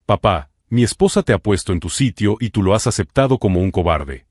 Papá, mi esposa te ha puesto en tu sitio y tú lo has aceptado como un cobarde.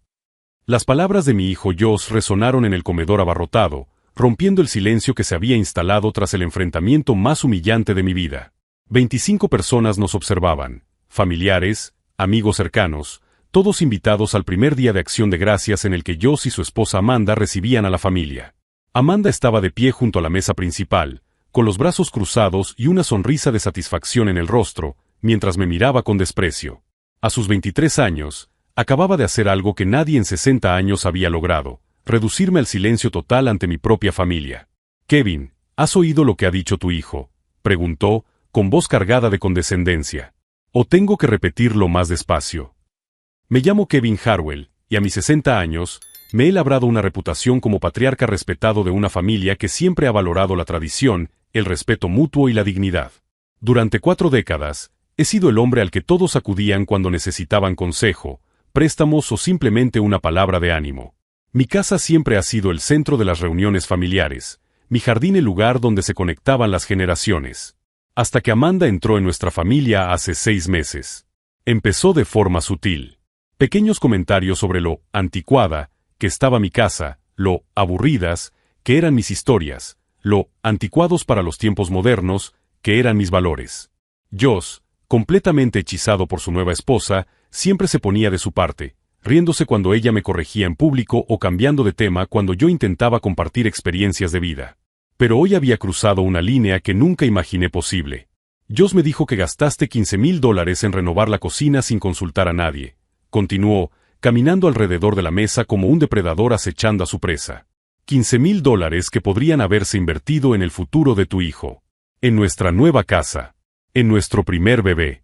Las palabras de mi hijo Josh resonaron en el comedor abarrotado, rompiendo el silencio que se había instalado tras el enfrentamiento más humillante de mi vida. 25 personas nos observaban, familiares, amigos cercanos, todos invitados al primer día de Acción de Gracias en el que Josh y su esposa Amanda recibían a la familia. Amanda estaba de pie junto a la mesa principal, con los brazos cruzados y una sonrisa de satisfacción en el rostro, mientras me miraba con desprecio. A sus 23 años, acababa de hacer algo que nadie en 60 años había logrado, reducirme al silencio total ante mi propia familia. «Kevin, ¿has oído lo que ha dicho tu hijo?», preguntó, con voz cargada de condescendencia. «¿O tengo que repetirlo más despacio?». Me llamo Kevin Harwell, y a mis 60 años, me he labrado una reputación como patriarca respetado de una familia que siempre ha valorado la tradición, el respeto mutuo y la dignidad. Durante 4 décadas, he sido el hombre al que todos acudían cuando necesitaban consejo, préstamos o simplemente una palabra de ánimo. Mi casa siempre ha sido el centro de las reuniones familiares, mi jardín el lugar donde se conectaban las generaciones. Hasta que Amanda entró en nuestra familia hace 6 meses. Empezó de forma sutil. Pequeños comentarios sobre lo anticuada que estaba mi casa, lo aburridas que eran mis historias, lo anticuados para los tiempos modernos que eran mis valores. Josh, completamente hechizado por su nueva esposa, siempre se ponía de su parte, riéndose cuando ella me corregía en público o cambiando de tema cuando yo intentaba compartir experiencias de vida. Pero hoy había cruzado una línea que nunca imaginé posible. Josh me dijo que gastaste $15,000 en renovar la cocina sin consultar a nadie. Continuó, caminando alrededor de la mesa como un depredador acechando a su presa. $15,000 que podrían haberse invertido en el futuro de tu hijo. En nuestra nueva casa. En nuestro primer bebé.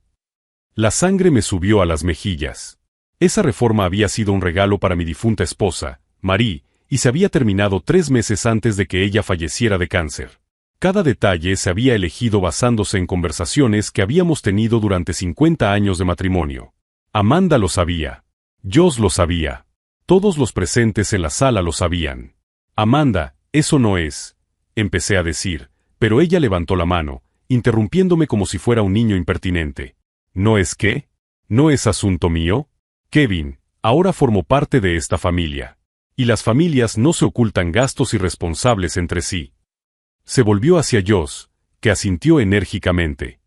La sangre me subió a las mejillas. Esa reforma había sido un regalo para mi difunta esposa, Marie, y se había terminado 3 meses antes de que ella falleciera de cáncer. Cada detalle se había elegido basándose en conversaciones que habíamos tenido durante 50 años de matrimonio. Amanda lo sabía. Josh lo sabía. Todos los presentes en la sala lo sabían. Amanda, eso no es, empecé a decir, pero ella levantó la mano, interrumpiéndome como si fuera un niño impertinente. ¿No es qué? ¿No es asunto mío? Kevin, ahora formo parte de esta familia. Y las familias no se ocultan gastos irresponsables entre sí. Se volvió hacia Josh, que asintió enérgicamente.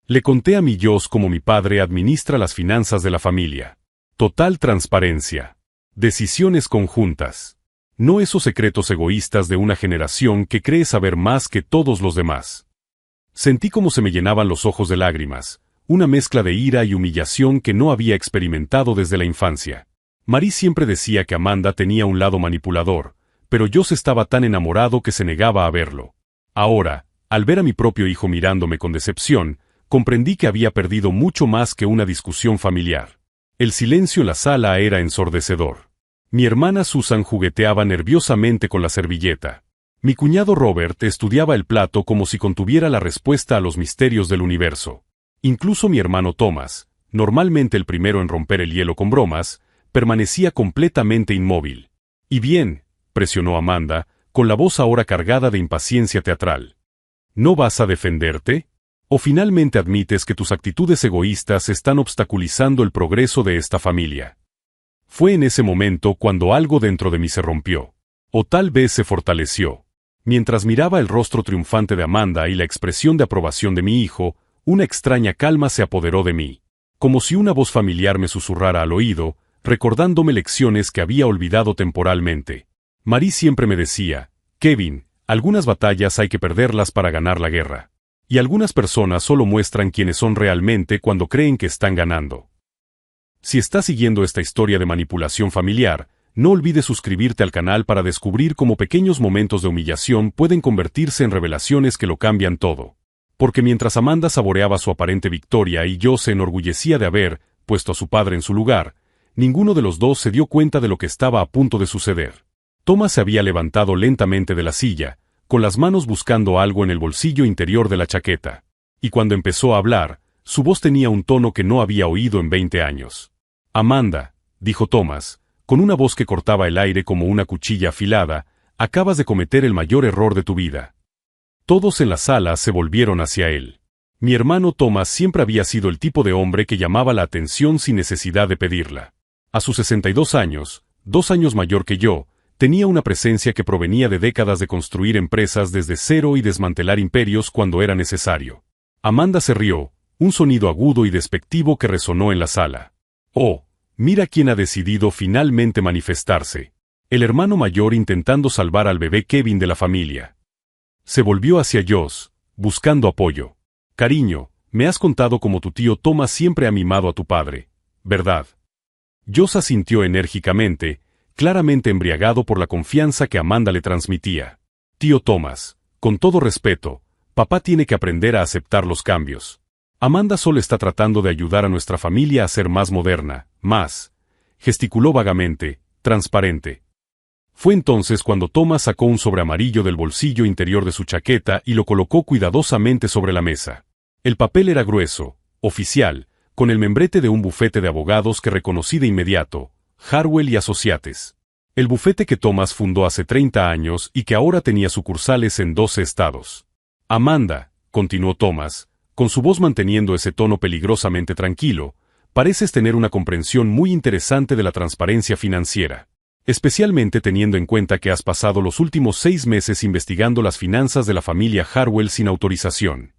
Le conté a mi Josh cómo mi padre administra las finanzas de la familia. Total transparencia. Decisiones conjuntas. No esos secretos egoístas de una generación que cree saber más que todos los demás. Sentí como se me llenaban los ojos de lágrimas, una mezcla de ira y humillación que no había experimentado desde la infancia. Marie siempre decía que Amanda tenía un lado manipulador, pero Josh estaba tan enamorado que se negaba a verlo. Ahora, al ver a mi propio hijo mirándome con decepción, comprendí que había perdido mucho más que una discusión familiar. El silencio en la sala era ensordecedor. Mi hermana Susan jugueteaba nerviosamente con la servilleta. Mi cuñado Robert estudiaba el plato como si contuviera la respuesta a los misterios del universo. Incluso mi hermano Thomas, normalmente el primero en romper el hielo con bromas, permanecía completamente inmóvil. «¿Y bien?», presionó Amanda, con la voz ahora cargada de impaciencia teatral. «¿No vas a defenderte? ¿O finalmente admites que tus actitudes egoístas están obstaculizando el progreso de esta familia?». Fue en ese momento cuando algo dentro de mí se rompió. O tal vez se fortaleció. Mientras miraba el rostro triunfante de Amanda y la expresión de aprobación de mi hijo, una extraña calma se apoderó de mí. Como si una voz familiar me susurrara al oído, recordándome lecciones que había olvidado temporalmente. Marie siempre me decía, «Kevin, algunas batallas hay que perderlas para ganar la guerra. Y algunas personas solo muestran quiénes son realmente cuando creen que están ganando». Si estás siguiendo esta historia de manipulación familiar, no olvides suscribirte al canal para descubrir cómo pequeños momentos de humillación pueden convertirse en revelaciones que lo cambian todo. Porque mientras Amanda saboreaba su aparente victoria y yo se enorgullecía de haber puesto a su padre en su lugar, ninguno de los dos se dio cuenta de lo que estaba a punto de suceder. Thomas se había levantado lentamente de la silla, con las manos buscando algo en el bolsillo interior de la chaqueta. Y cuando empezó a hablar, su voz tenía un tono que no había oído en 20 años. «Amanda», dijo Thomas, con una voz que cortaba el aire como una cuchilla afilada, «acabas de cometer el mayor error de tu vida». Todos en la sala se volvieron hacia él. Mi hermano Thomas siempre había sido el tipo de hombre que llamaba la atención sin necesidad de pedirla. A sus 62 años, 2 años mayor que yo, tenía una presencia que provenía de décadas de construir empresas desde cero y desmantelar imperios cuando era necesario. Amanda se rió, un sonido agudo y despectivo que resonó en la sala. Oh, mira quién ha decidido finalmente manifestarse. El hermano mayor intentando salvar al bebé Kevin de la familia. Se volvió hacia Joss, buscando apoyo. Cariño, me has contado cómo tu tío Thomas siempre ha mimado a tu padre, ¿verdad? Joss asintió enérgicamente, claramente embriagado por la confianza que Amanda le transmitía. Tío Thomas, con todo respeto, papá tiene que aprender a aceptar los cambios. Amanda solo está tratando de ayudar a nuestra familia a ser más moderna, más, gesticuló vagamente, transparente. Fue entonces cuando Thomas sacó un sobre amarillo del bolsillo interior de su chaqueta y lo colocó cuidadosamente sobre la mesa. El papel era grueso, oficial, con el membrete de un bufete de abogados que reconocí de inmediato, Harwell y Associates. El bufete que Thomas fundó hace 30 años y que ahora tenía sucursales en 12 estados. Amanda, continuó Thomas, con su voz manteniendo ese tono peligrosamente tranquilo, pareces tener una comprensión muy interesante de la transparencia financiera. Especialmente teniendo en cuenta que has pasado los últimos 6 meses investigando las finanzas de la familia Harwell sin autorización.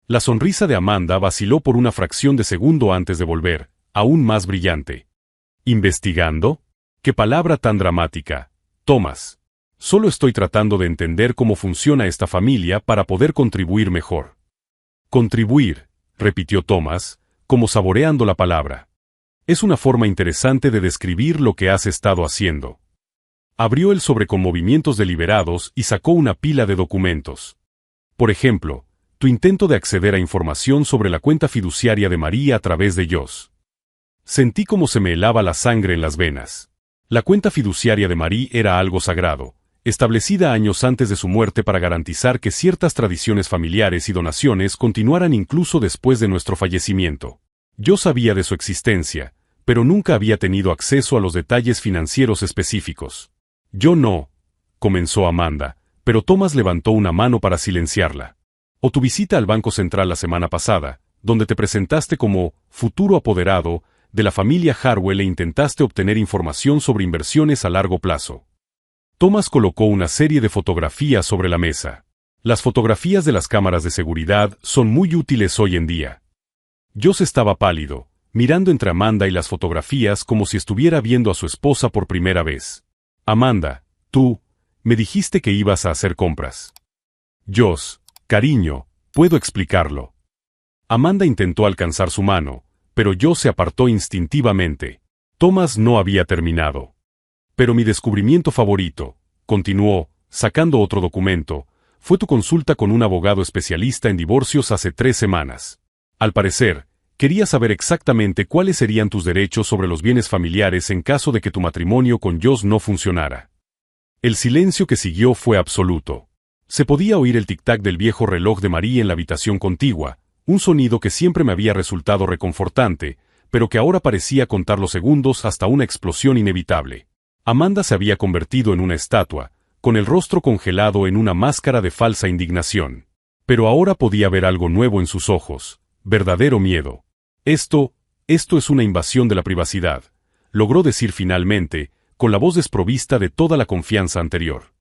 La sonrisa de Amanda vaciló por una fracción de segundo antes de volver, aún más brillante. ¿Investigando? ¡Qué palabra tan dramática, Thomas! Solo estoy tratando de entender cómo funciona esta familia para poder contribuir mejor. Contribuir, repitió Thomas, como saboreando la palabra. Es una forma interesante de describir lo que has estado haciendo. Abrió el sobre con movimientos deliberados y sacó una pila de documentos. Por ejemplo, tu intento de acceder a información sobre la cuenta fiduciaria de María a través de Joss. Sentí como se me helaba la sangre en las venas. La cuenta fiduciaria de Marie era algo sagrado, establecida años antes de su muerte para garantizar que ciertas tradiciones familiares y donaciones continuaran incluso después de nuestro fallecimiento. Yo sabía de su existencia, pero nunca había tenido acceso a los detalles financieros específicos. Yo no, comenzó Amanda, pero Thomas levantó una mano para silenciarla. O tu visita al Banco Central la semana pasada, donde te presentaste como futuro apoderado de la familia Harwell e intentaste obtener información sobre inversiones a largo plazo. Thomas colocó una serie de fotografías sobre la mesa. Las fotografías de las cámaras de seguridad son muy útiles hoy en día. Joss estaba pálido, mirando entre Amanda y las fotografías como si estuviera viendo a su esposa por primera vez. Amanda, tú, me dijiste que ibas a hacer compras. Joss, cariño, puedo explicarlo. Amanda intentó alcanzar su mano, pero Joss se apartó instintivamente. Thomas no había terminado. Pero mi descubrimiento favorito, continuó, sacando otro documento, fue tu consulta con un abogado especialista en divorcios hace 3 semanas. Al parecer, quería saber exactamente cuáles serían tus derechos sobre los bienes familiares en caso de que tu matrimonio con Joss no funcionara. El silencio que siguió fue absoluto. Se podía oír el tic-tac del viejo reloj de Marie en la habitación contigua, un sonido que siempre me había resultado reconfortante, pero que ahora parecía contar los segundos hasta una explosión inevitable. Amanda se había convertido en una estatua, con el rostro congelado en una máscara de falsa indignación. Pero ahora podía ver algo nuevo en sus ojos, verdadero miedo. Esto es una invasión de la privacidad, logró decir finalmente, con la voz desprovista de toda la confianza anterior.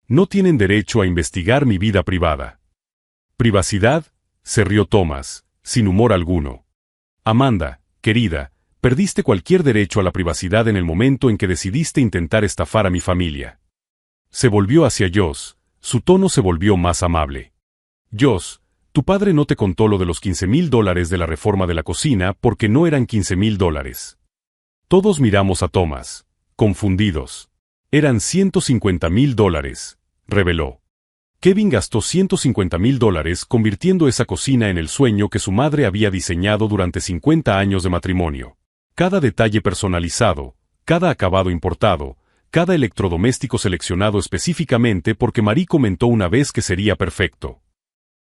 No tienen derecho a investigar mi vida privada. ¿Privacidad? Se rió Thomas, sin humor alguno. Amanda, querida, perdiste cualquier derecho a la privacidad en el momento en que decidiste intentar estafar a mi familia. Se volvió hacia Joss, su tono se volvió más amable. Joss, tu padre no te contó lo de los $15,000 de la reforma de la cocina porque no eran $15,000. Todos miramos a Thomas, confundidos. Eran $150,000, reveló. Kevin gastó $150,000 convirtiendo esa cocina en el sueño que su madre había diseñado durante 50 años de matrimonio. Cada detalle personalizado, cada acabado importado, cada electrodoméstico seleccionado específicamente porque Marie comentó una vez que sería perfecto.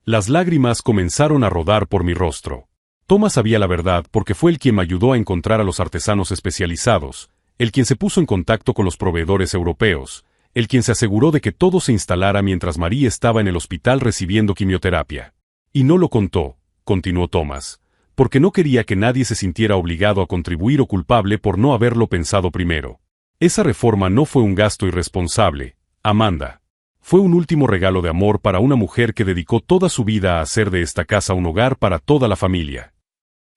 Las lágrimas comenzaron a rodar por mi rostro. Thomas sabía la verdad porque fue el quien me ayudó a encontrar a los artesanos especializados, el quien se puso en contacto con los proveedores europeos, el quien se aseguró de que todo se instalara mientras Marie estaba en el hospital recibiendo quimioterapia. Y no lo contó, continuó Thomas, porque no quería que nadie se sintiera obligado a contribuir o culpable por no haberlo pensado primero. Esa reforma no fue un gasto irresponsable, Amanda. Fue un último regalo de amor para una mujer que dedicó toda su vida a hacer de esta casa un hogar para toda la familia.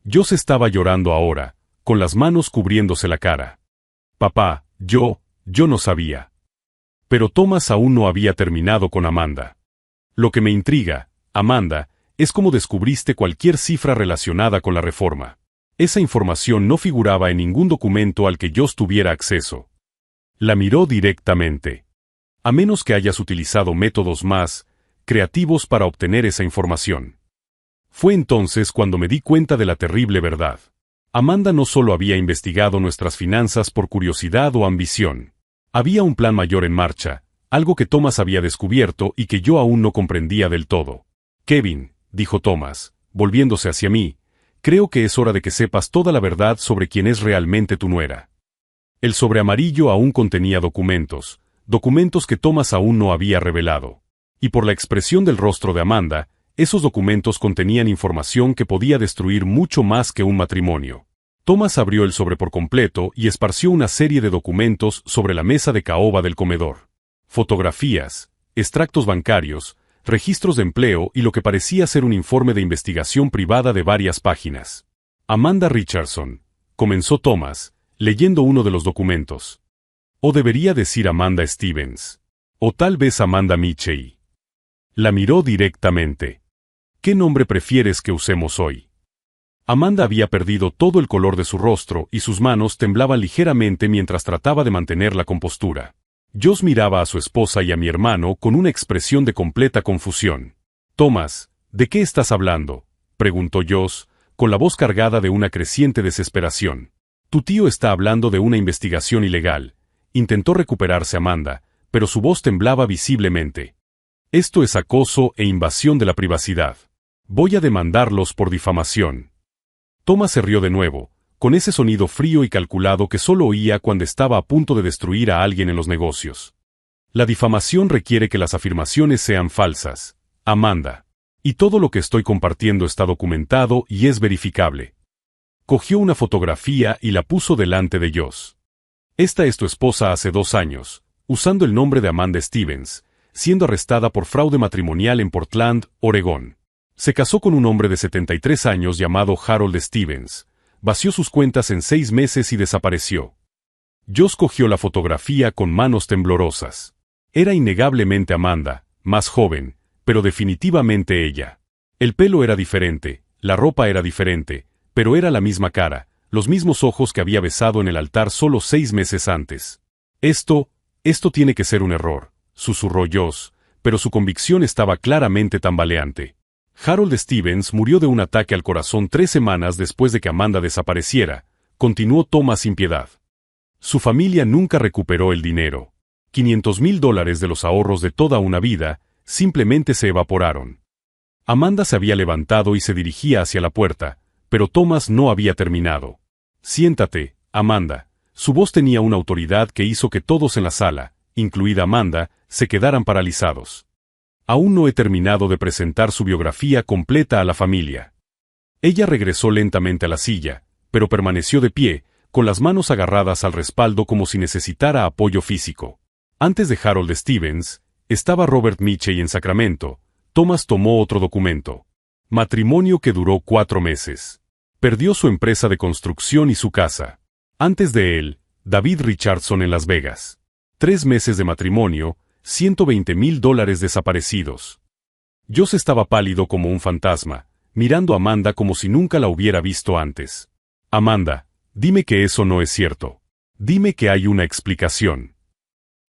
Joss estaba llorando ahora, con las manos cubriéndose la cara. Papá, yo no sabía. Pero Thomas aún no había terminado con Amanda. Lo que me intriga, Amanda, es cómo descubriste cualquier cifra relacionada con la reforma. Esa información no figuraba en ningún documento al que Joss tuviera acceso. La miró directamente. A menos que hayas utilizado métodos más creativos para obtener esa información. Fue entonces cuando me di cuenta de la terrible verdad. Amanda no solo había investigado nuestras finanzas por curiosidad o ambición. Había un plan mayor en marcha, algo que Thomas había descubierto y que yo aún no comprendía del todo. Kevin, dijo Thomas, volviéndose hacia mí, creo que es hora de que sepas toda la verdad sobre quién es realmente tu nuera. El sobre amarillo aún contenía documentos que Thomas aún no había revelado. Y por la expresión del rostro de Amanda, esos documentos contenían información que podía destruir mucho más que un matrimonio. Thomas abrió el sobre por completo y esparció una serie de documentos sobre la mesa de caoba del comedor. Fotografías, extractos bancarios, registros de empleo y lo que parecía ser un informe de investigación privada de varias páginas. Amanda Richardson, comenzó Thomas, leyendo uno de los documentos. O debería decir Amanda Stevens. O tal vez Amanda Mitchell. La miró directamente. ¿Qué nombre prefieres que usemos hoy? Amanda había perdido todo el color de su rostro y sus manos temblaban ligeramente mientras trataba de mantener la compostura. Joss miraba a su esposa y a mi hermano con una expresión de completa confusión. Thomas, ¿de qué estás hablando?, preguntó Joss, con la voz cargada de una creciente desesperación. Tu tío está hablando de una investigación ilegal. Intentó recuperarse Amanda, pero su voz temblaba visiblemente. Esto es acoso e invasión de la privacidad. Voy a demandarlos por difamación. Thomas se rió de nuevo, con ese sonido frío y calculado que solo oía cuando estaba a punto de destruir a alguien en los negocios. La difamación requiere que las afirmaciones sean falsas, Amanda. Y todo lo que estoy compartiendo está documentado y es verificable. Cogió una fotografía y la puso delante de Joss. Esta es tu esposa hace 2 años, usando el nombre de Amanda Stevens, siendo arrestada por fraude matrimonial en Portland, Oregón. Se casó con un hombre de 73 años llamado Harold Stevens, vació sus cuentas en 6 meses y desapareció. Joss cogió la fotografía con manos temblorosas. Era innegablemente Amanda, más joven, pero definitivamente ella. El pelo era diferente, la ropa era diferente, pero era la misma cara, los mismos ojos que había besado en el altar solo 6 meses antes. Esto tiene que ser un error, susurró Joss, pero su convicción estaba claramente tambaleante. Harold Stevens murió de un ataque al corazón 3 semanas después de que Amanda desapareciera, continuó Thomas sin piedad. Su familia nunca recuperó el dinero. $500,000 de los ahorros de toda una vida, simplemente se evaporaron. Amanda se había levantado y se dirigía hacia la puerta, pero Thomas no había terminado. Siéntate, Amanda. Su voz tenía una autoridad que hizo que todos en la sala, incluida Amanda, se quedaran paralizados. Aún no he terminado de presentar su biografía completa a la familia. Ella regresó lentamente a la silla, pero permaneció de pie, con las manos agarradas al respaldo como si necesitara apoyo físico. Antes de Harold Stevens, estaba Robert Mitchell en Sacramento. Thomas tomó otro documento. Matrimonio que duró 4 meses. Perdió su empresa de construcción y su casa. Antes de él, David Richardson en Las Vegas. 3 meses de matrimonio, $120,000 desaparecidos. Joss estaba pálido como un fantasma, mirando a Amanda como si nunca la hubiera visto antes. Amanda, dime que eso no es cierto. Dime que hay una explicación.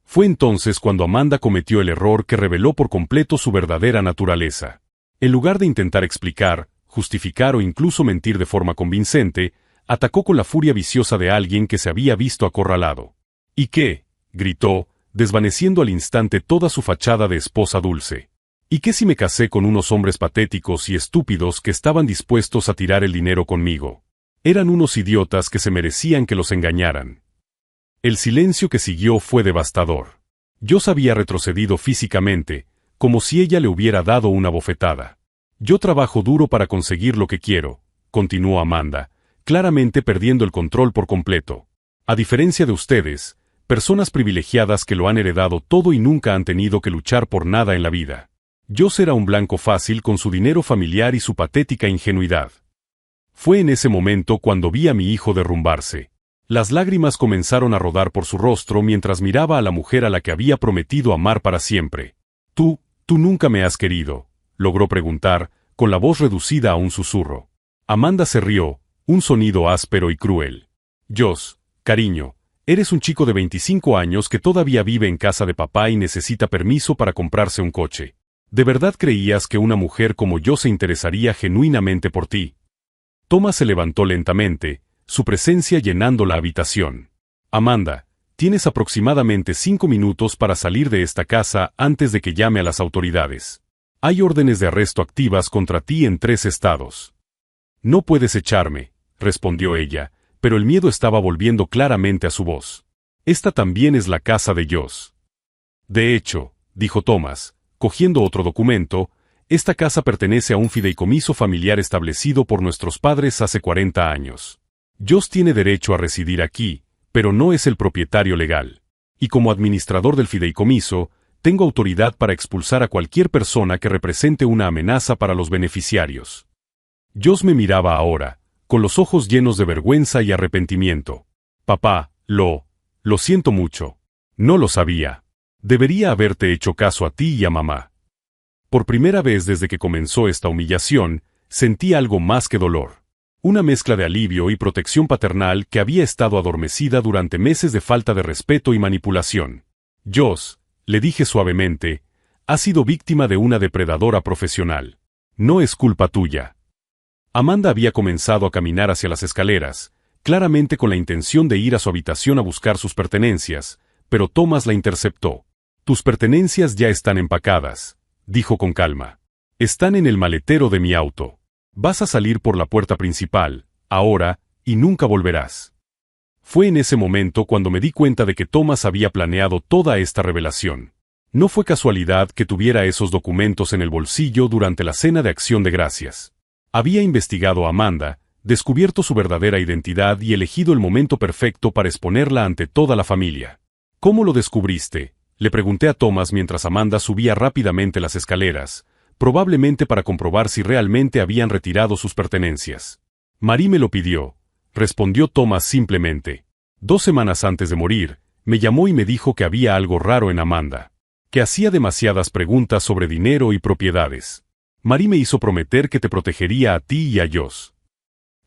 Fue entonces cuando Amanda cometió el error que reveló por completo su verdadera naturaleza. En lugar de intentar explicar, justificar o incluso mentir de forma convincente, atacó con la furia viciosa de alguien que se había visto acorralado. ¿Y qué?, gritó, desvaneciendo al instante toda su fachada de esposa dulce. ¿Y qué si me casé con unos hombres patéticos y estúpidos que estaban dispuestos a tirar el dinero conmigo? Eran unos idiotas que se merecían que los engañaran. El silencio que siguió fue devastador. Joss había retrocedido físicamente, como si ella le hubiera dado una bofetada. Yo trabajo duro para conseguir lo que quiero, continuó Amanda, claramente perdiendo el control por completo. A diferencia de ustedes, personas privilegiadas que lo han heredado todo y nunca han tenido que luchar por nada en la vida. Joss era un blanco fácil con su dinero familiar y su patética ingenuidad. Fue en ese momento cuando vi a mi hijo derrumbarse. Las lágrimas comenzaron a rodar por su rostro mientras miraba a la mujer a la que había prometido amar para siempre. Tú nunca me has querido, logró preguntar, con la voz reducida a un susurro. Amanda se rió, un sonido áspero y cruel. Joss, cariño, eres un chico de 25 años que todavía vive en casa de papá y necesita permiso para comprarse un coche. ¿De verdad creías que una mujer como yo se interesaría genuinamente por ti? Thomas se levantó lentamente, su presencia llenando la habitación. Amanda, tienes aproximadamente 5 minutos para salir de esta casa antes de que llame a las autoridades. Hay órdenes de arresto activas contra ti en 3 estados. No puedes echarme, respondió ella, pero el miedo estaba volviendo claramente a su voz. Esta también es la casa de Joss. De hecho, dijo Thomas, cogiendo otro documento, esta casa pertenece a un fideicomiso familiar establecido por nuestros padres hace 40 años. Joss tiene derecho a residir aquí, pero no es el propietario legal. Y como administrador del fideicomiso, tengo autoridad para expulsar a cualquier persona que represente una amenaza para los beneficiarios. Joss me miraba ahora, con los ojos llenos de vergüenza y arrepentimiento. Papá, lo siento mucho. No lo sabía. Debería haberte hecho caso a ti y a mamá. Por primera vez desde que comenzó esta humillación, sentí algo más que dolor. Una mezcla de alivio y protección paternal que había estado adormecida durante meses de falta de respeto y manipulación. Joss, le dije suavemente, has sido víctima de una depredadora profesional. No es culpa tuya. Amanda había comenzado a caminar hacia las escaleras, claramente con la intención de ir a su habitación a buscar sus pertenencias, pero Thomas la interceptó. Tus pertenencias ya están empacadas, dijo con calma. Están en el maletero de mi auto. Vas a salir por la puerta principal, ahora, y nunca volverás. Fue en ese momento cuando me di cuenta de que Thomas había planeado toda esta revelación. No fue casualidad que tuviera esos documentos en el bolsillo durante la cena de Acción de Gracias. Había investigado a Amanda, descubierto su verdadera identidad y elegido el momento perfecto para exponerla ante toda la familia. ¿Cómo lo descubriste?, le pregunté a Thomas mientras Amanda subía rápidamente las escaleras, probablemente para comprobar si realmente habían retirado sus pertenencias. Marie me lo pidió, respondió Thomas simplemente. 2 semanas antes de morir, me llamó y me dijo que había algo raro en Amanda, que hacía demasiadas preguntas sobre dinero y propiedades. Marie me hizo prometer que te protegería a ti y a Joss.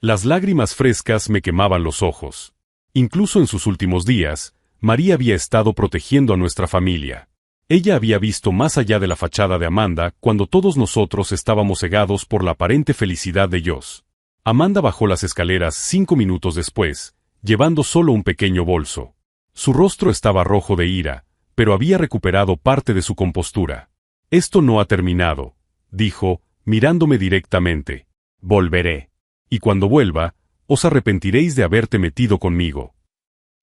Las lágrimas frescas me quemaban los ojos. Incluso en sus últimos días, Marie había estado protegiendo a nuestra familia. Ella había visto más allá de la fachada de Amanda cuando todos nosotros estábamos cegados por la aparente felicidad de Joss. Amanda bajó las escaleras 5 minutos después, llevando solo un pequeño bolso. Su rostro estaba rojo de ira, pero había recuperado parte de su compostura. Esto no ha terminado, dijo, mirándome directamente. Volveré. Y cuando vuelva, os arrepentiréis de haberte metido conmigo.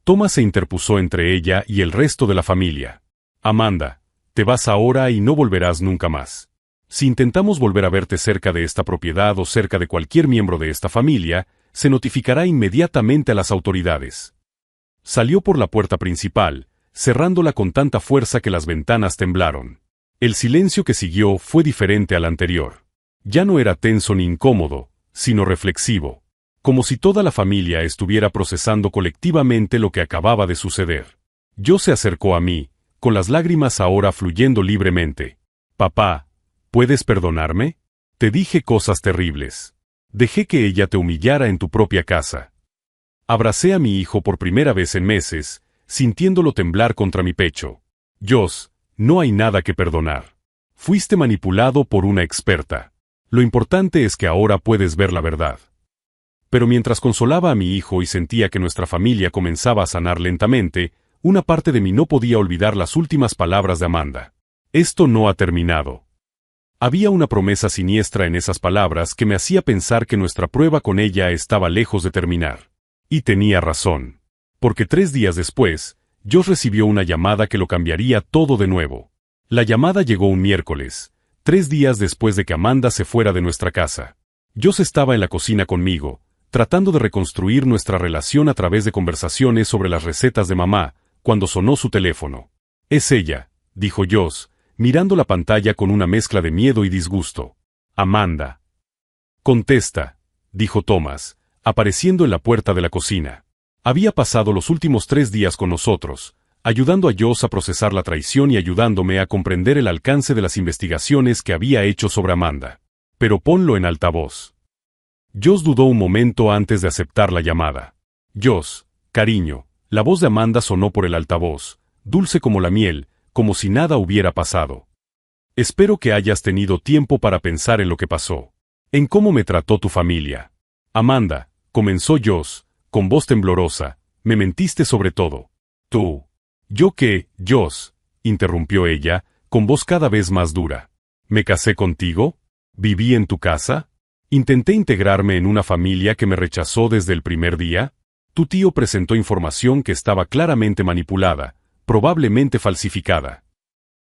Thomas se interpuso entre ella y el resto de la familia. Amanda, te vas ahora y no volverás nunca más. Si intentamos volver a verte cerca de esta propiedad o cerca de cualquier miembro de esta familia, se notificará inmediatamente a las autoridades. Salió por la puerta principal, cerrándola con tanta fuerza que las ventanas temblaron. El silencio que siguió fue diferente al anterior. Ya no era tenso ni incómodo, sino reflexivo. Como si toda la familia estuviera procesando colectivamente lo que acababa de suceder. Joss se acercó a mí, con las lágrimas ahora fluyendo libremente. Papá, ¿puedes perdonarme? Te dije cosas terribles. Dejé que ella te humillara en tu propia casa. Abracé a mi hijo por primera vez en meses, sintiéndolo temblar contra mi pecho. Joss, no hay nada que perdonar. Fuiste manipulado por una experta. Lo importante es que ahora puedes ver la verdad. Pero mientras consolaba a mi hijo y sentía que nuestra familia comenzaba a sanar lentamente, una parte de mí no podía olvidar las últimas palabras de Amanda. Esto no ha terminado. Había una promesa siniestra en esas palabras que me hacía pensar que nuestra prueba con ella estaba lejos de terminar. Y tenía razón. Porque 3 días después, Joss recibió una llamada que lo cambiaría todo de nuevo. La llamada llegó un miércoles, 3 días después de que Amanda se fuera de nuestra casa. Joss estaba en la cocina conmigo, tratando de reconstruir nuestra relación a través de conversaciones sobre las recetas de mamá, cuando sonó su teléfono. «Es ella», dijo Joss, mirando la pantalla con una mezcla de miedo y disgusto. «Amanda». «Contesta», dijo Thomas, apareciendo en la puerta de la cocina. Había pasado los últimos 3 días con nosotros, ayudando a Joss a procesar la traición y ayudándome a comprender el alcance de las investigaciones que había hecho sobre Amanda. «Pero ponlo en altavoz». Joss dudó un momento antes de aceptar la llamada. «Joss, cariño», la voz de Amanda sonó por el altavoz, dulce como la miel, como si nada hubiera pasado. «Espero que hayas tenido tiempo para pensar en lo que pasó. En cómo me trató tu familia. Amanda», comenzó Joss, con voz temblorosa, «me mentiste sobre todo». «¿Tú? ¿Yo qué, Joss?», interrumpió ella, con voz cada vez más dura. «¿Me casé contigo? ¿Viví en tu casa? ¿Intenté integrarme en una familia que me rechazó desde el primer día? Tu tío presentó información que estaba claramente manipulada, probablemente falsificada».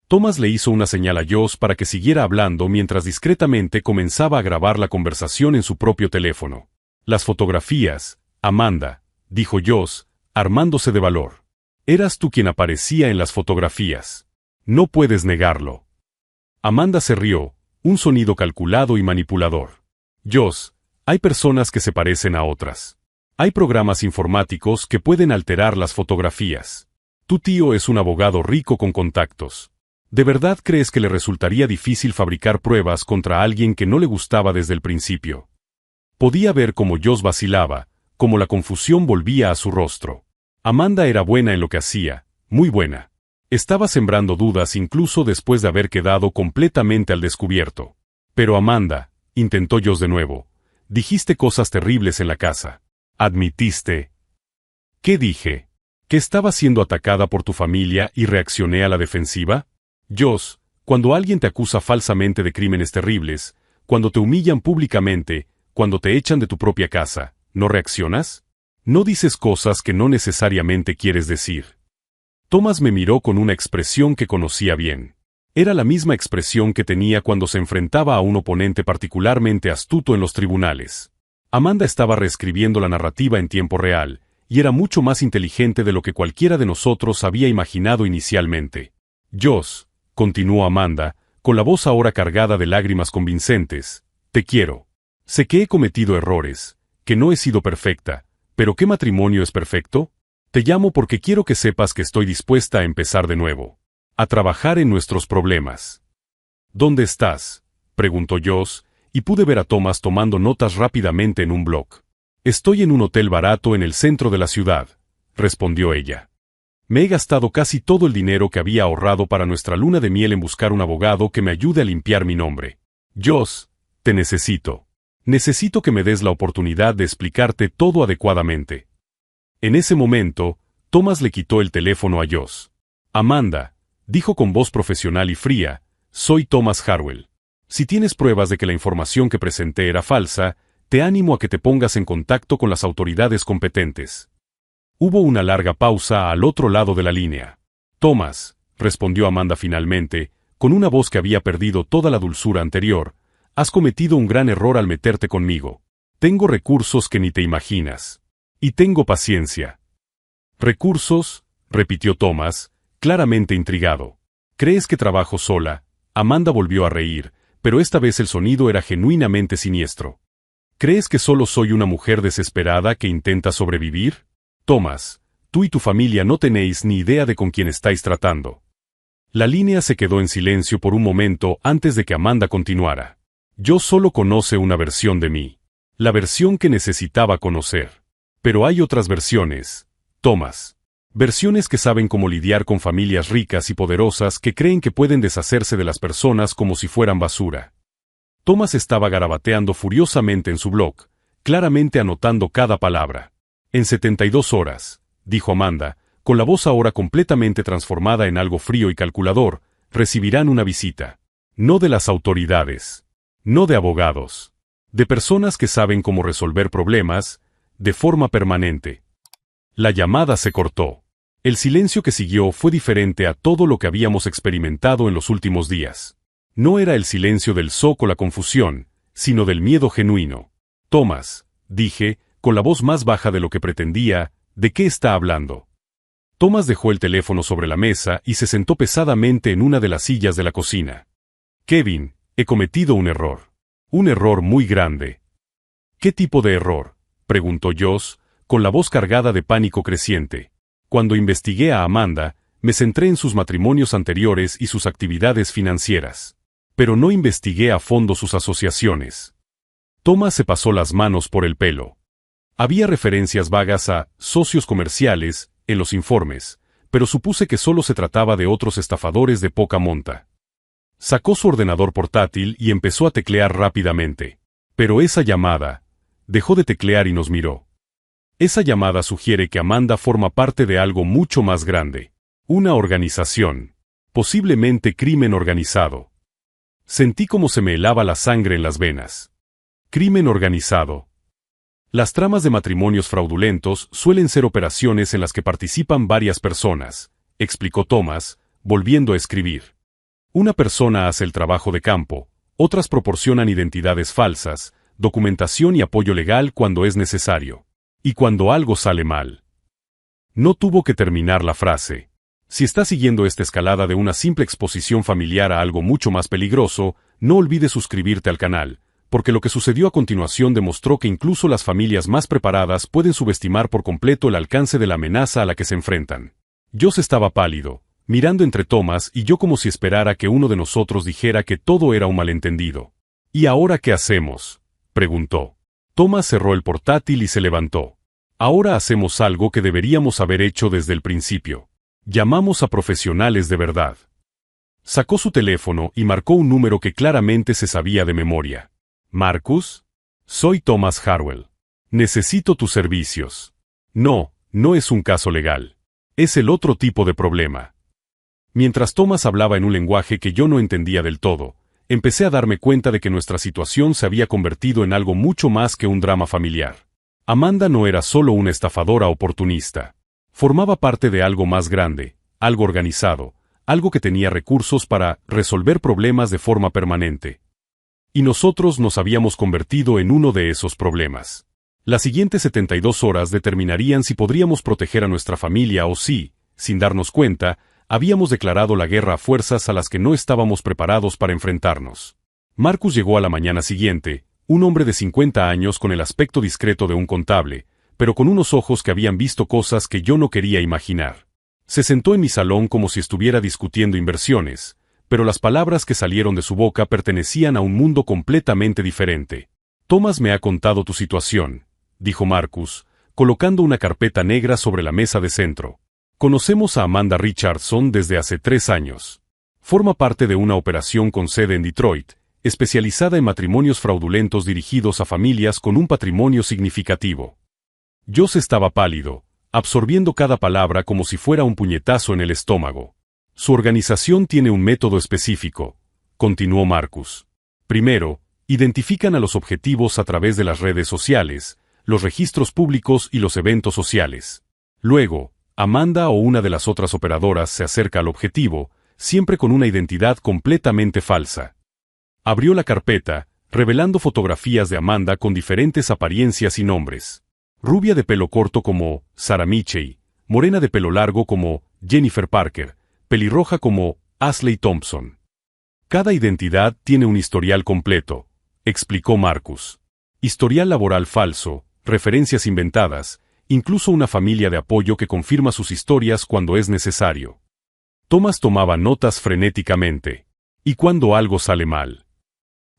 Thomas le hizo una señal a Joss para que siguiera hablando mientras discretamente comenzaba a grabar la conversación en su propio teléfono. «Las fotografías, Amanda», dijo Joss, armándose de valor. «Eras tú quien aparecía en las fotografías. No puedes negarlo». Amanda se rió, un sonido calculado y manipulador. «Joss, hay personas que se parecen a otras. Hay programas informáticos que pueden alterar las fotografías. Tu tío es un abogado rico con contactos. ¿De verdad crees que le resultaría difícil fabricar pruebas contra alguien que no le gustaba desde el principio?» Podía ver cómo Joss vacilaba, cómo la confusión volvía a su rostro. Amanda era buena en lo que hacía, muy buena. Estaba sembrando dudas incluso después de haber quedado completamente al descubierto. «Pero Amanda», intentó Joss de nuevo, «dijiste cosas terribles en la casa. Admitiste». «¿Qué dije? ¿Que estaba siendo atacada por tu familia y reaccioné a la defensiva?» «Joss, cuando alguien te acusa falsamente de crímenes terribles, cuando te humillan públicamente, cuando te echan de tu propia casa, ¿no reaccionas? ¿No dices cosas que no necesariamente quieres decir?» Thomas me miró con una expresión que conocía bien. Era la misma expresión que tenía cuando se enfrentaba a un oponente particularmente astuto en los tribunales. Amanda estaba reescribiendo la narrativa en tiempo real, y era mucho más inteligente de lo que cualquiera de nosotros había imaginado inicialmente. «Joss», continuó Amanda, con la voz ahora cargada de lágrimas convincentes, «te quiero. Sé que he cometido errores, que no he sido perfecta, pero ¿qué matrimonio es perfecto? Te llamo porque quiero que sepas que estoy dispuesta a empezar de nuevo. A trabajar en nuestros problemas». «¿Dónde estás?», preguntó Joss, y pude ver a Thomas tomando notas rápidamente en un bloc. «Estoy en un hotel barato en el centro de la ciudad», respondió ella. «Me he gastado casi todo el dinero que había ahorrado para nuestra luna de miel en buscar un abogado que me ayude a limpiar mi nombre. Joss, te necesito. Necesito que me des la oportunidad de explicarte todo adecuadamente». En ese momento, Thomas le quitó el teléfono a Joss. «Amanda», dijo con voz profesional y fría, «soy Thomas Harwell. Si tienes pruebas de que la información que presenté era falsa, te animo a que te pongas en contacto con las autoridades competentes». Hubo una larga pausa al otro lado de la línea. «Thomas», respondió Amanda finalmente, con una voz que había perdido toda la dulzura anterior, «has cometido un gran error al meterte conmigo. Tengo recursos que ni te imaginas. Y tengo paciencia». «¿Recursos?», repitió Thomas, claramente intrigado. «¿Crees que trabajo sola?». Amanda volvió a reír, pero esta vez el sonido era genuinamente siniestro. «¿Crees que solo soy una mujer desesperada que intenta sobrevivir? Thomas, tú y tu familia no tenéis ni idea de con quién estáis tratando». La línea se quedó en silencio por un momento antes de que Amanda continuara. «Yo solo conoce una versión de mí. La versión que necesitaba conocer. Pero hay otras versiones, Thomas. Versiones que saben cómo lidiar con familias ricas y poderosas que creen que pueden deshacerse de las personas como si fueran basura». Thomas estaba garabateando furiosamente en su blog, claramente anotando cada palabra. «En 72 horas», dijo Amanda, con la voz ahora completamente transformada en algo frío y calculador, «recibirán una visita. No de las autoridades. No de abogados. De personas que saben cómo resolver problemas, de forma permanente». La llamada se cortó. El silencio que siguió fue diferente a todo lo que habíamos experimentado en los últimos días. No era el silencio del shock o la confusión, sino del miedo genuino. Thomas, dije, con la voz más baja de lo que pretendía, ¿de qué está hablando? Thomas dejó el teléfono sobre la mesa y se sentó pesadamente en una de las sillas de la cocina. Kevin, he cometido un error. Un error muy grande. ¿Qué tipo de error?, preguntó Josh, con la voz cargada de pánico creciente. Cuando investigué a Amanda, me centré en sus matrimonios anteriores y sus actividades financieras. Pero no investigué a fondo sus asociaciones. Thomas se pasó las manos por el pelo. Había referencias vagas a socios comerciales en los informes, pero supuse que solo se trataba de otros estafadores de poca monta. Sacó su ordenador portátil y empezó a teclear rápidamente. Pero esa llamada... Dejó de teclear y nos miró. Esa llamada sugiere que Amanda forma parte de algo mucho más grande. Una organización. Posiblemente crimen organizado. Sentí como se me helaba la sangre en las venas. Crimen organizado. Las tramas de matrimonios fraudulentos suelen ser operaciones en las que participan varias personas, explicó Thomas, volviendo a escribir. Una persona hace el trabajo de campo, otras proporcionan identidades falsas, documentación y apoyo legal cuando es necesario. Y cuando algo sale mal. No tuvo que terminar la frase. Si está siguiendo esta escalada de una simple exposición familiar a algo mucho más peligroso, no olvides suscribirte al canal, porque lo que sucedió a continuación demostró que incluso las familias más preparadas pueden subestimar por completo el alcance de la amenaza a la que se enfrentan. Josh estaba pálido, mirando entre Thomas y yo como si esperara que uno de nosotros dijera que todo era un malentendido. ¿Y ahora qué hacemos?, preguntó. Thomas cerró el portátil y se levantó. Ahora hacemos algo que deberíamos haber hecho desde el principio. Llamamos a profesionales de verdad. Sacó su teléfono y marcó un número que claramente se sabía de memoria. ¿Marcus? Soy Thomas Harwell. Necesito tus servicios. No, no es un caso legal. Es el otro tipo de problema. Mientras Thomas hablaba en un lenguaje que yo no entendía del todo, empecé a darme cuenta de que nuestra situación se había convertido en algo mucho más que un drama familiar. Amanda no era solo una estafadora oportunista. Formaba parte de algo más grande, algo organizado, algo que tenía recursos para resolver problemas de forma permanente. Y nosotros nos habíamos convertido en uno de esos problemas. Las siguientes 72 horas determinarían si podríamos proteger a nuestra familia o si, sin darnos cuenta, habíamos declarado la guerra a fuerzas a las que no estábamos preparados para enfrentarnos. Marcus llegó a la mañana siguiente, un hombre de 50 años con el aspecto discreto de un contable, pero con unos ojos que habían visto cosas que yo no quería imaginar. Se sentó en mi salón como si estuviera discutiendo inversiones, pero las palabras que salieron de su boca pertenecían a un mundo completamente diferente. Thomas me ha contado tu situación, dijo Marcus, colocando una carpeta negra sobre la mesa de centro. Conocemos a Amanda Richardson desde hace 3 años. Forma parte de una operación con sede en Detroit, especializada en matrimonios fraudulentos dirigidos a familias con un patrimonio significativo. Josh estaba pálido, absorbiendo cada palabra como si fuera un puñetazo en el estómago. Su organización tiene un método específico, continuó Marcus. Primero, identifican a los objetivos a través de las redes sociales, los registros públicos y los eventos sociales. Luego, Amanda o una de las otras operadoras se acerca al objetivo, siempre con una identidad completamente falsa. Abrió la carpeta, revelando fotografías de Amanda con diferentes apariencias y nombres. Rubia de pelo corto como Sarah Mitchell, morena de pelo largo como Jennifer Parker, pelirroja como Ashley Thompson. Cada identidad tiene un historial completo, explicó Marcus. Historial laboral falso, referencias inventadas, incluso una familia de apoyo que confirma sus historias cuando es necesario. Thomas tomaba notas frenéticamente. ¿Y cuando algo sale mal?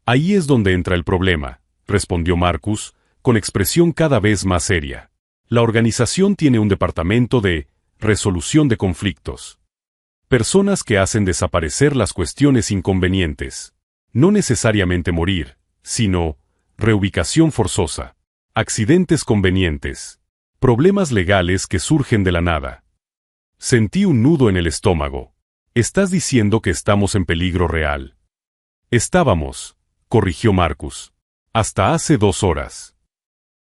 Ahí es donde entra el problema, respondió Marcus, con expresión cada vez más seria. La organización tiene un departamento de resolución de conflictos. Personas que hacen desaparecer las cuestiones inconvenientes. No necesariamente morir, sino reubicación forzosa. Accidentes convenientes. Problemas legales que surgen de la nada. Sentí un nudo en el estómago. ¿Estás diciendo que estamos en peligro real? Estábamos, corrigió Marcus. Hasta hace 2 horas.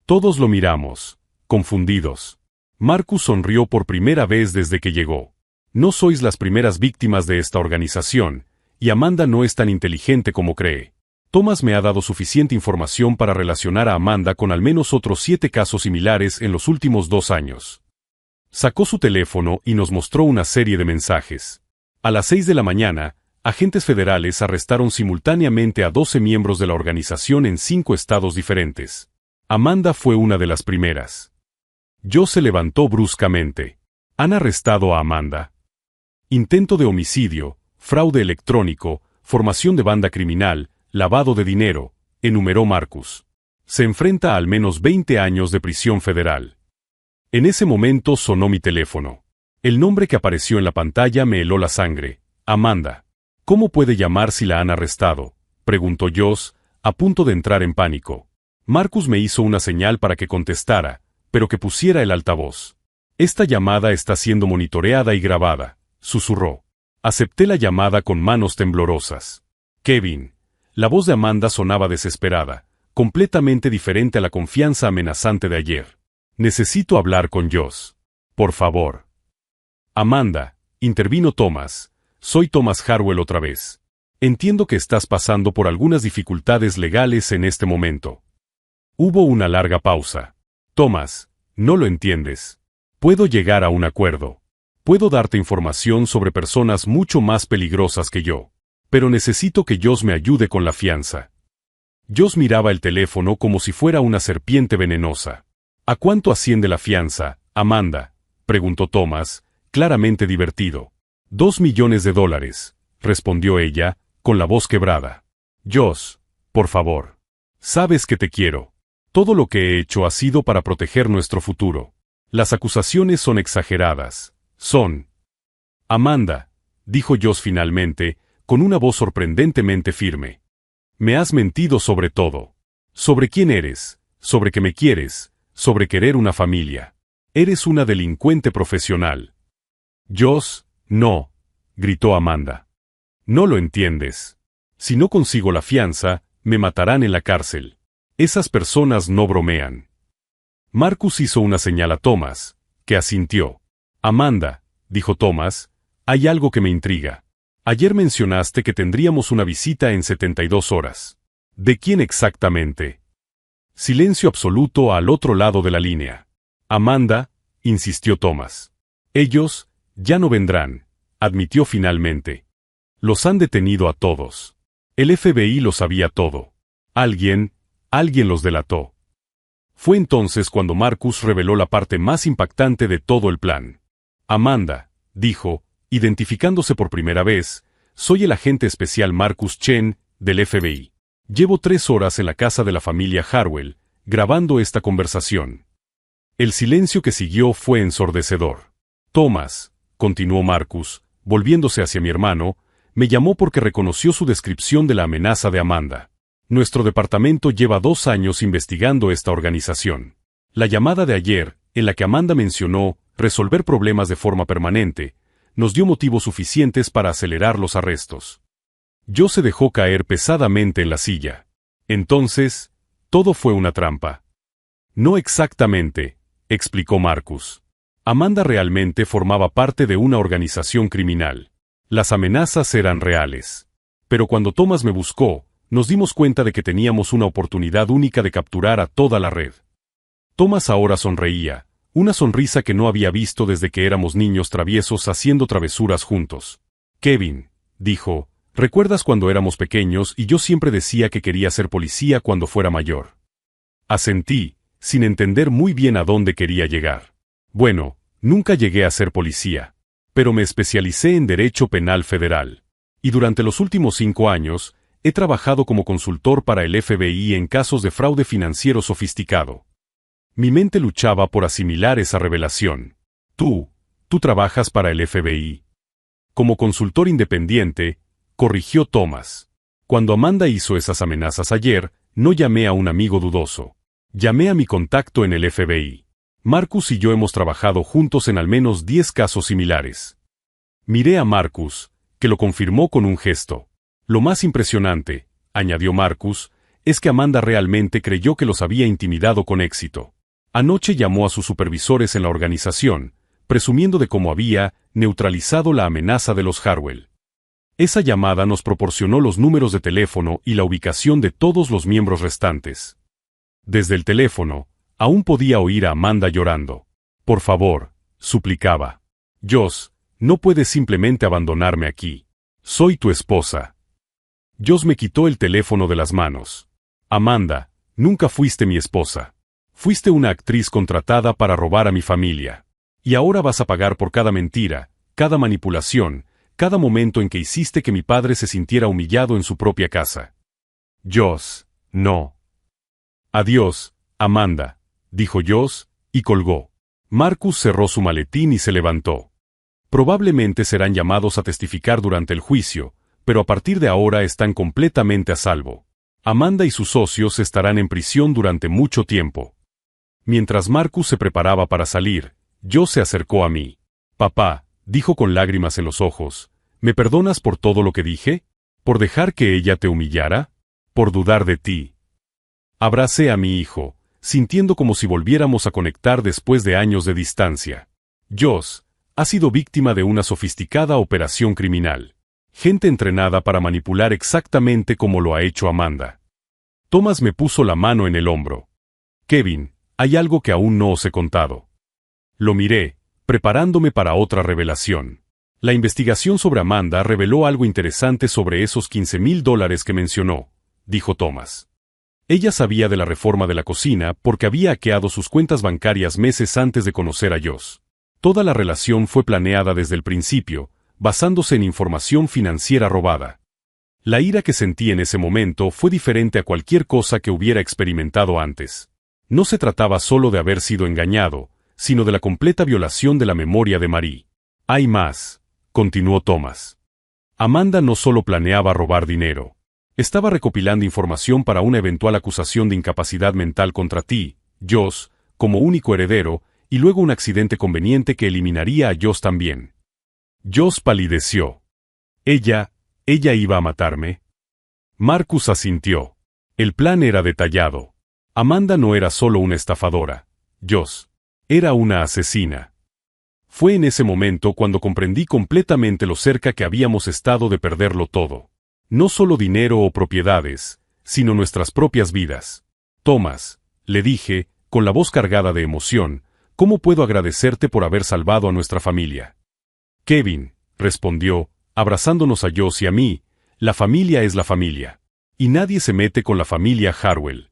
Todos lo miramos, confundidos. Marcus sonrió por primera vez desde que llegó. No sois las primeras víctimas de esta organización, Y Amanda no es tan inteligente como cree. Thomas me ha dado suficiente información para relacionar a Amanda con al menos otros 7 casos similares en los últimos 2 años. Sacó su teléfono y nos mostró una serie de mensajes. A las 6 de la mañana, agentes federales arrestaron simultáneamente a 12 miembros de la organización en 5 estados diferentes. Amanda fue una de las primeras. Joss se levantó bruscamente. ¿Han arrestado a Amanda? Intento de homicidio, fraude electrónico, formación de banda criminal, lavado de dinero, enumeró Marcus. Se enfrenta a al menos 20 años de prisión federal. En ese momento sonó mi teléfono. El nombre que apareció en la pantalla me heló la sangre. Amanda. ¿Cómo puede llamar si la han arrestado?, preguntó Joss, a punto de entrar en pánico. Marcus me hizo una señal para que contestara, pero que pusiera el altavoz. Esta llamada está siendo monitoreada y grabada, susurró. Acepté la llamada con manos temblorosas. Kevin. La voz de Amanda sonaba desesperada, completamente diferente a la confianza amenazante de ayer. Necesito hablar con Joss. Por favor. Amanda, intervino Thomas. Soy Thomas Harwell otra vez. Entiendo que estás pasando por algunas dificultades legales en este momento. Hubo una larga pausa. Thomas, no lo entiendes. Puedo llegar a un acuerdo. Puedo darte información sobre personas mucho más peligrosas que yo. Pero necesito que Joss me ayude con la fianza. Joss miraba el teléfono como si fuera una serpiente venenosa. ¿A cuánto asciende la fianza, Amanda?, preguntó Thomas, claramente divertido. $2 millones, respondió ella, con la voz quebrada. Joss, por favor. Sabes que te quiero. Todo lo que he hecho ha sido para proteger nuestro futuro. Las acusaciones son exageradas. Son. Amanda, dijo Joss finalmente, con una voz sorprendentemente firme. Me has mentido sobre todo. Sobre quién eres, sobre que me quieres, sobre querer una familia. Eres una delincuente profesional. Joss, no, gritó Amanda. No lo entiendes. Si no consigo la fianza, me matarán en la cárcel. Esas personas no bromean. Marcus hizo una señal a Thomas, que asintió. Amanda, dijo Thomas, hay algo que me intriga. Ayer mencionaste que tendríamos una visita en 72 horas. ¿De quién exactamente? Silencio absoluto al otro lado de la línea. Amanda, insistió Thomas. Ellos ya no vendrán, admitió finalmente. Los han detenido a todos. El FBI lo sabía todo. Alguien los delató. Fue entonces cuando Marcus reveló la parte más impactante de todo el plan. Amanda, dijo, identificándose por primera vez, soy el agente especial Marcus Chen, del FBI. Llevo 3 horas en la casa de la familia Harwell, grabando esta conversación. El silencio que siguió fue ensordecedor. Thomas, continuó Marcus, volviéndose hacia mi hermano, me llamó porque reconoció su descripción de la amenaza de Amanda. Nuestro departamento lleva 2 años investigando esta organización. La llamada de ayer, en la que Amanda mencionó resolver problemas de forma permanente, nos dio motivos suficientes para acelerar los arrestos. Joss se dejó caer pesadamente en la silla. Entonces, todo fue una trampa. No exactamente, explicó Marcus. Amanda realmente formaba parte de una organización criminal. Las amenazas eran reales. Pero cuando Thomas me buscó, nos dimos cuenta de que teníamos una oportunidad única de capturar a toda la red. Thomas ahora sonreía, una sonrisa que no había visto desde que éramos niños traviesos haciendo travesuras juntos. Kevin, dijo, ¿recuerdas cuando éramos pequeños y yo siempre decía que quería ser policía cuando fuera mayor? Asentí, sin entender muy bien a dónde quería llegar. Bueno, nunca llegué a ser policía, pero me especialicé en Derecho Penal Federal. Y durante los últimos 5 años, he trabajado como consultor para el FBI en casos de fraude financiero sofisticado. Mi mente luchaba por asimilar esa revelación. Tú trabajas para el FBI. Como consultor independiente, corrigió Thomas. Cuando Amanda hizo esas amenazas ayer, no llamé a un amigo dudoso. Llamé a mi contacto en el FBI. Marcus y yo hemos trabajado juntos en al menos 10 casos similares. Miré a Marcus, que lo confirmó con un gesto. Lo más impresionante, añadió Marcus, es que Amanda realmente creyó que los había intimidado con éxito. Anoche llamó a sus supervisores en la organización, presumiendo de cómo había neutralizado la amenaza de los Harwell. Esa llamada nos proporcionó los números de teléfono y la ubicación de todos los miembros restantes. Desde el teléfono, aún podía oír a Amanda llorando. Por favor, suplicaba. Joss, no puedes simplemente abandonarme aquí. Soy tu esposa. Joss me quitó el teléfono de las manos. Amanda, nunca fuiste mi esposa. Fuiste una actriz contratada para robar a mi familia. Y ahora vas a pagar por cada mentira, cada manipulación, cada momento en que hiciste que mi padre se sintiera humillado en su propia casa. Joss, no. Adiós, Amanda, dijo Joss, y colgó. Marcus cerró su maletín y se levantó. Probablemente serán llamados a testificar durante el juicio, pero a partir de ahora están completamente a salvo. Amanda y sus socios estarán en prisión durante mucho tiempo. Mientras Marcus se preparaba para salir, Joss se acercó a mí. Papá, dijo con lágrimas en los ojos, ¿me perdonas por todo lo que dije? ¿Por dejar que ella te humillara? ¿Por dudar de ti? Abracé a mi hijo, sintiendo como si volviéramos a conectar después de años de distancia. Joss ha sido víctima de una sofisticada operación criminal. Gente entrenada para manipular exactamente como lo ha hecho Amanda. Thomas me puso la mano en el hombro. Kevin, hay algo que aún no os he contado. Lo miré, preparándome para otra revelación. La investigación sobre Amanda reveló algo interesante sobre esos $15,000 que mencionó, dijo Thomas. Ella sabía de la reforma de la cocina porque había hackeado sus cuentas bancarias meses antes de conocer a Joss. Toda la relación fue planeada desde el principio, basándose en información financiera robada. La ira que sentí en ese momento fue diferente a cualquier cosa que hubiera experimentado antes. No se trataba solo de haber sido engañado, sino de la completa violación de la memoria de Marie. Hay más, continuó Thomas. Amanda no solo planeaba robar dinero. Estaba recopilando información para una eventual acusación de incapacidad mental contra ti, Joss, como único heredero, y luego un accidente conveniente que eliminaría a Joss también. Joss palideció. ¿Ella iba a matarme? Marcus asintió. El plan era detallado. Amanda no era solo una estafadora. Joss era una asesina. Fue en ese momento cuando comprendí completamente lo cerca que habíamos estado de perderlo todo. No solo dinero o propiedades, sino nuestras propias vidas. Thomas, le dije, con la voz cargada de emoción, ¿cómo puedo agradecerte por haber salvado a nuestra familia? Kevin, respondió, abrazándonos a Joss y a mí, la familia es la familia. Y nadie se mete con la familia Harwell.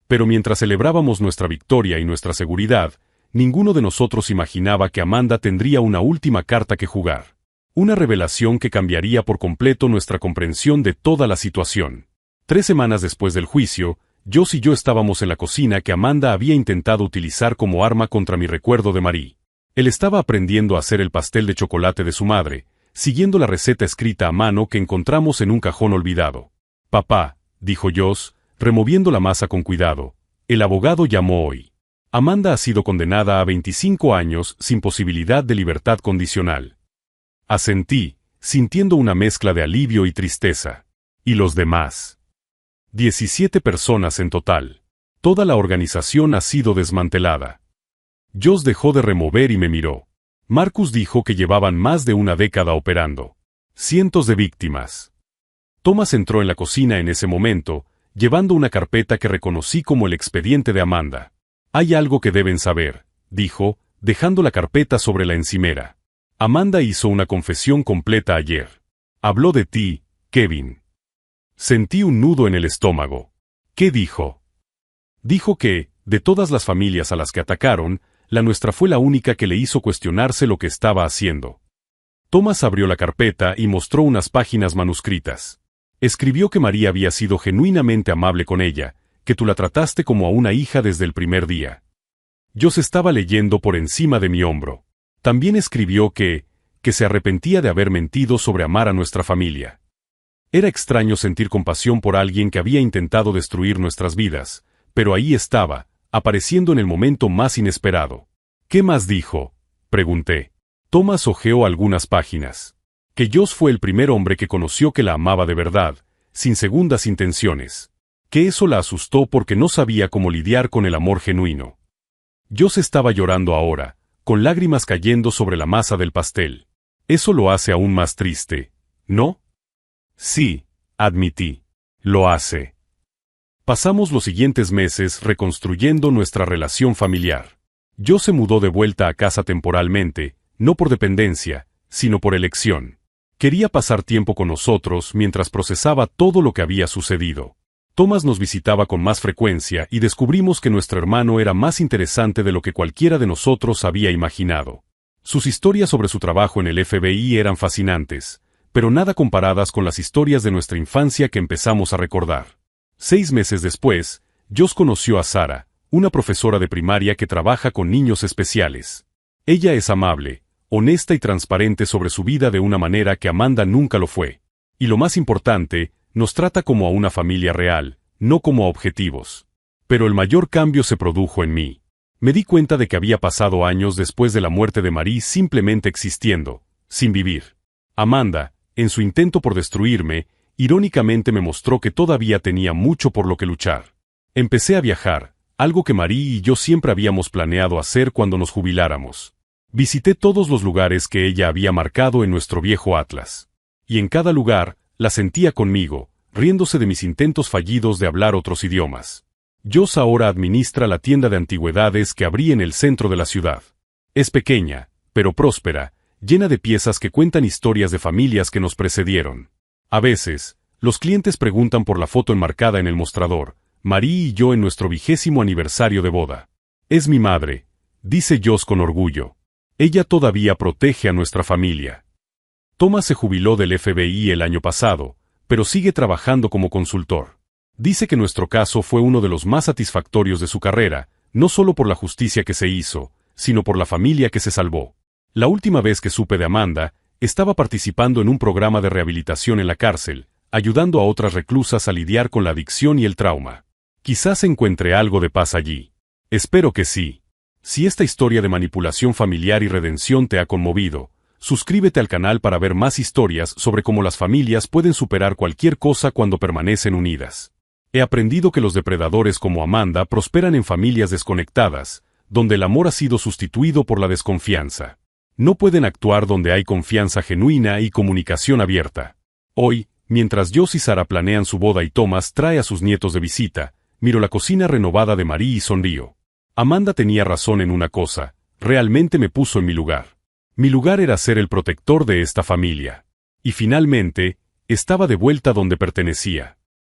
Pero mientras celebrábamos nuestra victoria y nuestra seguridad, ninguno de nosotros imaginaba que Amanda tendría una última carta que jugar. Una revelación que cambiaría por completo nuestra comprensión de toda la situación. 3 semanas después del juicio, Joss y yo estábamos en la cocina que Amanda había intentado utilizar como arma contra mi recuerdo de Marie. Él estaba aprendiendo a hacer el pastel de chocolate de su madre, siguiendo la receta escrita a mano que encontramos en un cajón olvidado. Papá, dijo Joss, removiendo la masa con cuidado, el abogado llamó hoy. Amanda ha sido condenada a 25 años sin posibilidad de libertad condicional. Asentí, sintiendo una mezcla de alivio y tristeza. ¿Y los demás? 17 personas en total. Toda la organización ha sido desmantelada. Joss dejó de remover y me miró. Marcus dijo que llevaban más de una década operando. Cientos de víctimas. Thomas entró en la cocina en ese momento, llevando una carpeta que reconocí como el expediente de Amanda. Hay algo que deben saber, dijo, dejando la carpeta sobre la encimera. Amanda hizo una confesión completa ayer. Habló de ti, Kevin. Sentí un nudo en el estómago. ¿Qué dijo? Dijo que, de todas las familias a las que atacaron, la nuestra fue la única que le hizo cuestionarse lo que estaba haciendo. Thomas abrió la carpeta y mostró unas páginas manuscritas. Escribió que María había sido genuinamente amable con ella, que tú la trataste como a una hija desde el primer día. Yo se estaba leyendo por encima de mi hombro. También escribió que se arrepentía de haber mentido sobre amar a nuestra familia. Era extraño sentir compasión por alguien que había intentado destruir nuestras vidas, pero ahí estaba, apareciendo en el momento más inesperado. ¿Qué más dijo?, pregunté. Thomas hojeó algunas páginas. Que Joss fue el primer hombre que conoció que la amaba de verdad, sin segundas intenciones. Que eso la asustó porque no sabía cómo lidiar con el amor genuino. Joss estaba llorando ahora, con lágrimas cayendo sobre la masa del pastel. Eso lo hace aún más triste, ¿no? Sí, admití. Lo hace. Pasamos los siguientes meses reconstruyendo nuestra relación familiar. Yo se mudó de vuelta a casa temporalmente, no por dependencia, sino por elección. Quería pasar tiempo con nosotros mientras procesaba todo lo que había sucedido. Thomas nos visitaba con más frecuencia y descubrimos que nuestro hermano era más interesante de lo que cualquiera de nosotros había imaginado. Sus historias sobre su trabajo en el FBI eran fascinantes, pero nada comparadas con las historias de nuestra infancia que empezamos a recordar. 6 meses después, Josh conoció a Sarah, una profesora de primaria que trabaja con niños especiales. Ella es amable, honesta y transparente sobre su vida de una manera que Amanda nunca lo fue. Y lo más importante, nos trata como a una familia real, no como a objetivos. Pero el mayor cambio se produjo en mí. Me di cuenta de que había pasado años después de la muerte de Marie simplemente existiendo, sin vivir. Amanda, en su intento por destruirme, irónicamente me mostró que todavía tenía mucho por lo que luchar. Empecé a viajar, algo que Marie y yo siempre habíamos planeado hacer cuando nos jubiláramos. Visité todos los lugares que ella había marcado en nuestro viejo atlas. Y en cada lugar, la sentía conmigo, riéndose de mis intentos fallidos de hablar otros idiomas. Josh ahora administra la tienda de antigüedades que abrí en el centro de la ciudad. Es pequeña, pero próspera, llena de piezas que cuentan historias de familias que nos precedieron. A veces, los clientes preguntan por la foto enmarcada en el mostrador, Marie y yo en nuestro 20º aniversario de boda. Es mi madre, dice Josh con orgullo. Ella todavía protege a nuestra familia. Thomas se jubiló del FBI el año pasado, pero sigue trabajando como consultor. Dice que nuestro caso fue uno de los más satisfactorios de su carrera, no solo por la justicia que se hizo, sino por la familia que se salvó. La última vez que supe de Amanda, estaba participando en un programa de rehabilitación en la cárcel, ayudando a otras reclusas a lidiar con la adicción y el trauma. Quizás encuentre algo de paz allí. Espero que sí. Si esta historia de manipulación familiar y redención te ha conmovido, suscríbete al canal para ver más historias sobre cómo las familias pueden superar cualquier cosa cuando permanecen unidas. He aprendido que los depredadores como Amanda prosperan en familias desconectadas, donde el amor ha sido sustituido por la desconfianza. No pueden actuar donde hay confianza genuina y comunicación abierta. Hoy, mientras Josh y Sarah planean su boda y Thomas trae a sus nietos de visita, miro la cocina renovada de Marie y sonrío. Amanda tenía razón en una cosa, realmente me puso en mi lugar. Mi lugar era ser el protector de esta familia. Y finalmente, estaba de vuelta donde pertenecía.